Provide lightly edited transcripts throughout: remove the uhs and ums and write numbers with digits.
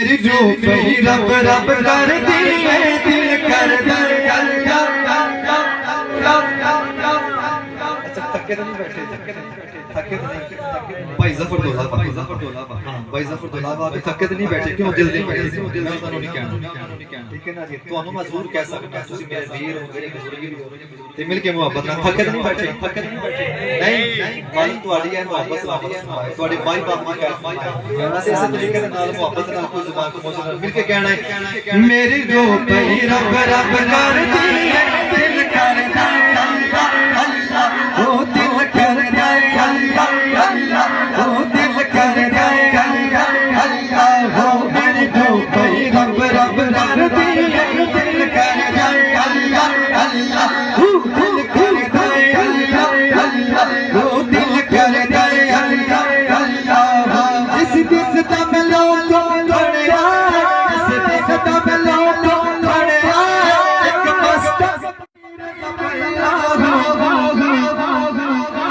मेरी रूह ही रब रब कर दी दिल कर थके तो नहीं बैठे थके तो नहीं भाई जफर दोला भाई थके तो नहीं बैठे क्यों जल्दी बैठे क्यों जल्दी ਤੁਹਾਨੂੰ ਨਹੀਂ ਕਹਿਣਾ ठीक है ना जी ਤੁਹਾਨੂੰ ਮੈਂ ਜ਼ਰੂਰ ਕਹਿ ਸਕਦਾ ਤੁਸੀਂ ਮੇਰੇ ਵੀਰ ਹੋ ਮੇਰੇ ਬਜ਼ੁਰਗ ਹੋ ਤੇ ਮਿਲ ਕੇ ਮੁਹੱਬਤ ਨਾਲ ਥਕੇ ਤਾਂ ਨਹੀਂ ਬੈਠੇ ਨਹੀਂ ਵਾਲੀ ਤੁਹਾਡੀ ਹੈ ਮੁਹੱਬਤ ਤੁਹਾਡੇ ਮਾਈ ਬਾਪ ਦੀ ਕਹਿ ਅਸੀਂ ਇਸੇ ਤਰੀਕੇ ਦੇ ਨਾਲ ਮੁਹੱਬਤ ਨਾਲ ਕੋਈ ਜ਼ੁਬਾਨ ਤੋਂ ਮੋਸ਼ਨ ਮਿਲ ਕੇ ਕਹਿਣਾ ਹੈ ਮੇਰੀ ਰੂਹ ਪਈ ਰੱਬ ਰੱਬ ਕਰਦੀ ਹੈ ਦਿਲ ਕਰਦਾ ओ दिल कर जाए अल्लाह अल्लाह ओ दिल कर जाए अल्लाह अल्लाह हो मेरी दो भाई रब रब कर दी दिल कर जाए अल्लाह अल्लाह ओ दिल कर जाए अल्लाह अल्लाह ओ दिल कर जाए अल्लाह अल्लाह इस दिन दा मैं लोगों थोड़े इस दिन दा मैं लोगों थोड़े एक मस्त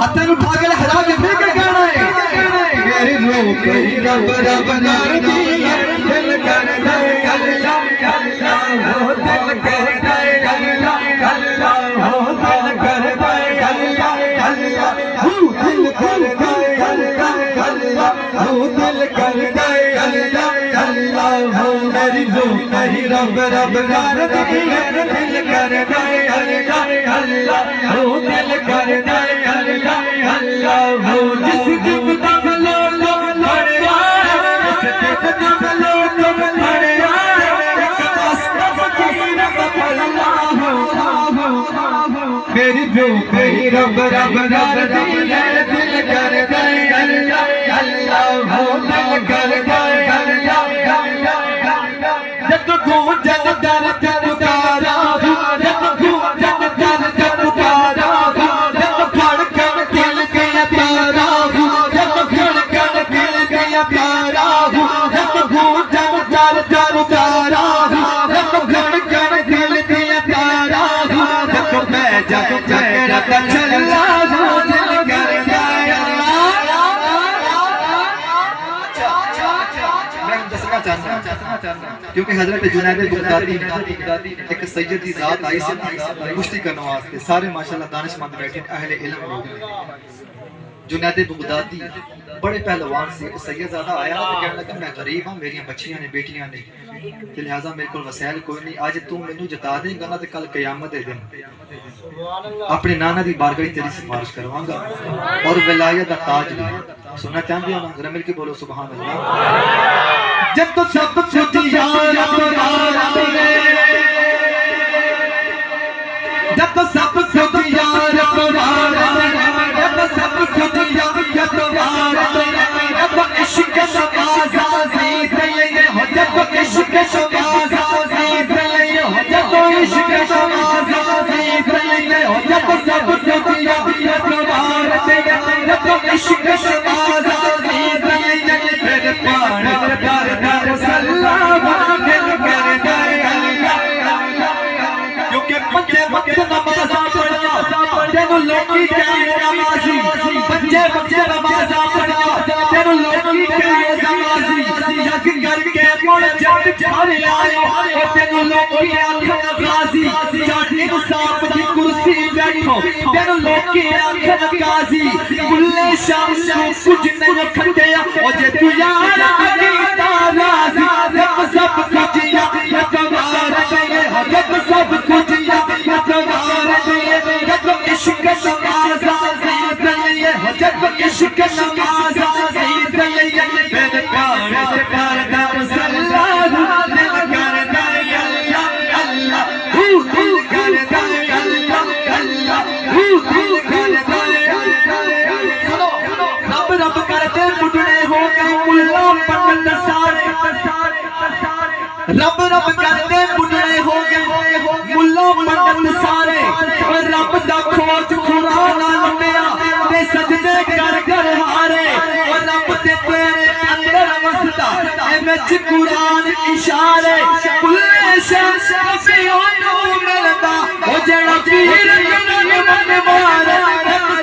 हथन उठा के हरा के फिर क्या कहना है मेरी रूह कोई रब रब कर दी दिल कर जाए अल्लाह अल्लाह हो दिल कर जाए अल्लाह अल्लाह हो दिल कर जाए अल्लाह अल्लाह हो दिल कर जाए अल्लाह अल्लाह हो दिल कर जाए अल्लाह अल्लाह हो मेरी रूह कोई रब रब कर दी दिल कर जाए अल्लाह अल्लाह हो दिल कर जाए अल्लाह अल्लाह हो जिस दिन तक लोग लड़े जिस दिन तक लोग लड़े एक रास्ता फकीर अल्लाह मेरी रूह मेरी रब रब कर दी दिल कर जाए अल्लाह अल्लाह हो दिल कर जाए अल्लाह जब गूंजन दर पुकारा जब गूंजन दर पुकारा जब धड़कन दिल गया प्यारा जब धड़कन दिल गया प्यारा जब गूंजन दर पुकारा जब धड़कन दिल गया प्यारा जब मैं जग जग चला दिल कर जाए क्योंकि हजरत जुनैद बगदादी एक सैयद की जात आई से कुश्ती करने वास्ते सारे माशाल्लाह दानिशमंद बैठे अहले इल्म लोग जुनैद बगदादी बड़े पहलवान से सैयदजादा आया तो कहने लगा मैं गरीब हूं मेरी बच्चियां ने बेटियां ने ते लिहाजा मेरे को वसैल कोई नहीं आज तू मैनू जता देगा ना ते कल कयामत दे दिन अपने नाना दी बारगाह तेरी सिफारिश करवांगा और विलायत दा ताज भी सुनना चाहते हो ना जरा मिल के बोलो सुभान अल्लाह जब तो सब कुछ यार अपने जब तो सब कुछ यार अपने जब तो सब कुछ यार अपने जब इश्क नवाज़ा ज़ीद ले हो जब इश्क नवाज़ा ज़ीद ले हो जब इश्क नवाज़ा ज़ीद ले हो जब सब कुछ यार अपने जब इश्क नवाज़ा ज़ीद ले मेरे पार दर दर सल्लल्लाहु दिल कर जाए अल्लाह क्योंकि बच्चे वक्त नमाज़ा पढ़ा तेनु लोकी कहे नमाज़ी बच्चे नमाज़ा पढ़ा तेनु लोकी कहे नमाज़ी जग करके मुड़ जग घर आयो और तेनु लोकी आखन गाज़ी जग इंसाफ दी कुर्सी बैठो तेनु लोकी आखन गाज़ी बुल्ले शाम कुछ नहीं खटिया और जे तू यार कीता राज़ी जब सब कुछ या कमार गए जब सब कुछ या कमार गए जब इश्क नवाज़ा ज़ीद ले जब इश्क नवाज़ा ज़ीद ले मेरे पार दर सल्लल्लाहु दिल कर जाए अल्लाह अल्लाह दिल कर जाए अल्लाह अल्लाह दिल कर जाए सुनो रब रब करते बुढ़े हो गए मुल्ला पंडित सारे रब रब करते बुढ़े हो गए मुल्ला पंडित सारे और रब दा खोज खुदा नाल मेरा ते सजदे कर कर हारे और रब ते तेरे अंदर वसदा ए विच कुरान इशारे कुल्ले शख्स से ओनू मिलदा ओ जेड़ा पीर मन मारे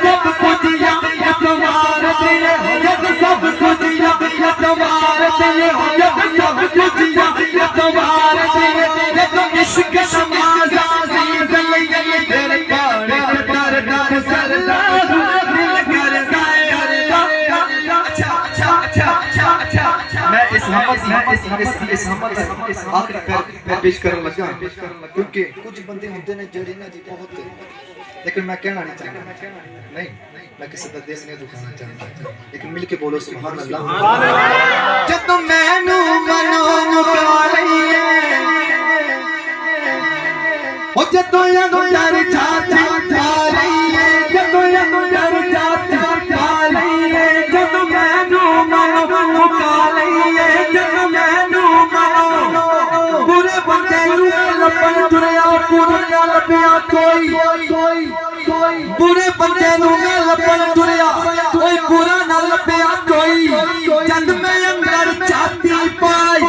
सब कुछ या तुम्हारे जब सब कुछ या तुम्हारे जब सब कुछ इस आखिरी पैर पेश करने लगा क्योंकि कुछ बंदे होंगे ने जड़े ना जी बहुत, लेकिन मैं कहना नहीं चाहता, नहीं मैं किसी का दिल नहीं दुखाना चाहता, लेकिन मिलके बोलो सुभान अल्लाह। जब तुम मैनू मनो मुका रही है ओ जब तो या डर छाती खा रही है, जब तो या डर छाती खा रही है, जब मैनू मनो मुका रही है, जब मैनू मनो पूरे बंदे नू लपन तुरया पूरा लपिया कोई पूरे बंदे नू लपन तुरया कोई पूरा ना लपिया कोई, जद मैं अंदर छाती पाई